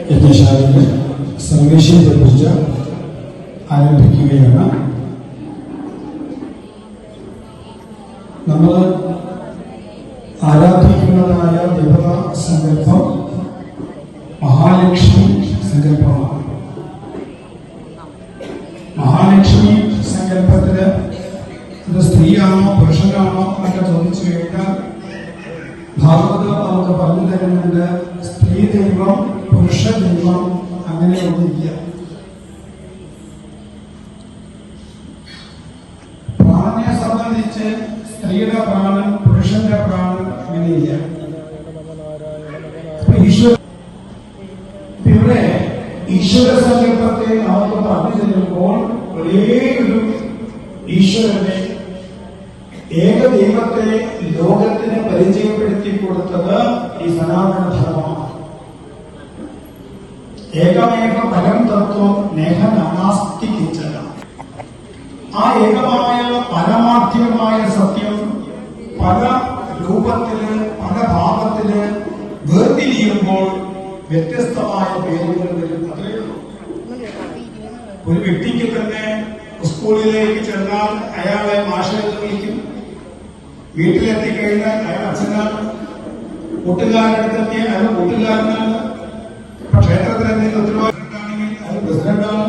യജ്ഞശാലയിൽ സർവേശ്വര പൂജ ആരംഭിക്കുകയാണ്. നമ്മൾ ആരാധിക്കുന്നതായ ദേവതാ സങ്കല്പം മഹാലക്ഷ്മി സങ്കല്പമാണ്. മഹാലക്ഷ്മി സങ്കല്പത്തിന് ഇത് സ്ത്രീയാണോ പുരുഷനാണോ എന്നൊക്കെ ചോദിച്ചു കഴിഞ്ഞാൽ ഭാഗവതം നമുക്ക് പറഞ്ഞു തരുന്നുണ്ട്. സ്ത്രീ ദൈവം പുരുഷ ദൈവം അങ്ങനെ ഒന്നില്ല. പ്രാണനെ സംബന്ധിച്ച് സ്ത്രീയുടെ പ്രാണൻ പുരുഷന്റെ പ്രാണൻ അങ്ങനെയില്ല. ഇവിടെ ഈശ്വര സങ്കല്പത്തെ നമുക്ക് പറഞ്ഞു തരുമ്പോൾ ഒരേ ഒരു ഈശ്വരനെ ഏകദൈവത്തെ ലോകത്തിന് പരിചയപ്പെടുത്തി കൊടുത്തത് ഈ സനാതന ധർമ്മമാണ്. ഏകമേക പരം തത്വം നേഹ നാനാസ്തി കിഞ്ചന. ആ ഏകമായ പരമാർത്ഥികമായ സത്യം പല രൂപത്തില് പല ഭാവത്തില് വേർതിരിയുമ്പോൾ വ്യത്യസ്തമായ പേരുകൾ വരും. ഒരു വ്യക്തിക്ക് തന്നെ സ്കൂളിലേക്ക് ചെന്നാൽ അയാളെ മാഷെന്ന് വിളിക്കും. വീട്ടിലെത്തിക്കഴിഞ്ഞാൽ അയാൾ അച്ഛനാണ്. കൂട്ടുകാരടുത്തെത്തിയ അയാൾ കൂട്ടുകാരനാണ്. ക്ഷേത്രത്തിൽ എന്തെങ്കിലും ഉത്തരവാദിത്തമാണെങ്കിൽ അയാൾ പ്രസിഡന്റാണ്.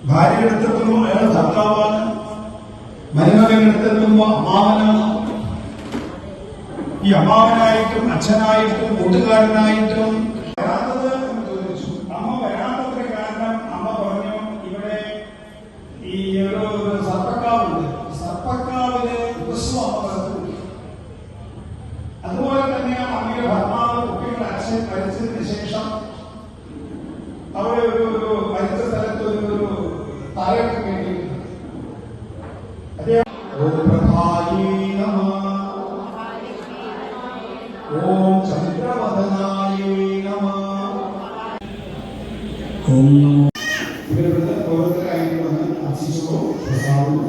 ഭാര്യയെടുത്തെത്തുമ്പോൾ അയാൾ ഭർത്താവാണ്. മരുമകനെടുത്തെത്തുമ്പോൾ അമ്മാവനാണ്. ഈ അമ്മാവനായിട്ടും അച്ഛനായിട്ടും കൂട്ടുകാരനായിട്ടും അതുപോലെ തന്നെ അമ്മയുടെ ഭർത്താവ് കുട്ടികളുടെ അച്ഛൻ മരിച്ചതിന് ശേഷം അവിടെ ഒരു മരിച്ച സ്ഥലത്ത് ഒരു താരക്ക് വേണ്ടിയിട്ടുണ്ട്. ഓം ചന്ദ്രവദനായ നമഃ. ഇവരുടെ ഓരോരുത്തരായിട്ട് വന്ന് അർച്ചിച്ചോ പ്രസാദം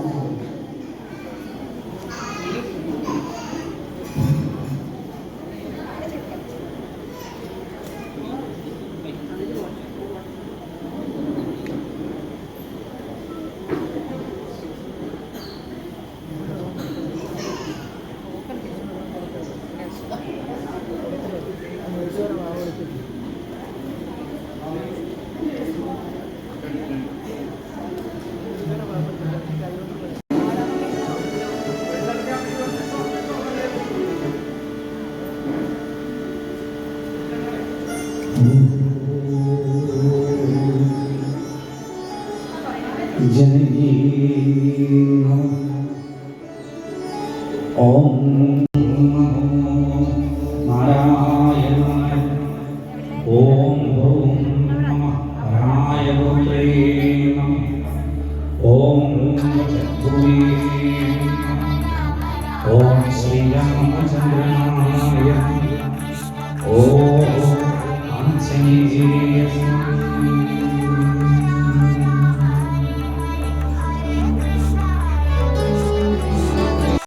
ഓം നാരായണായ ഓം ഓം നമഃ നാരായണേ നമഃ ഓം ചതുരേ ഓം ശ്രീരാമചന്ദ്രനായ ഓം ആഞ്ജനേയ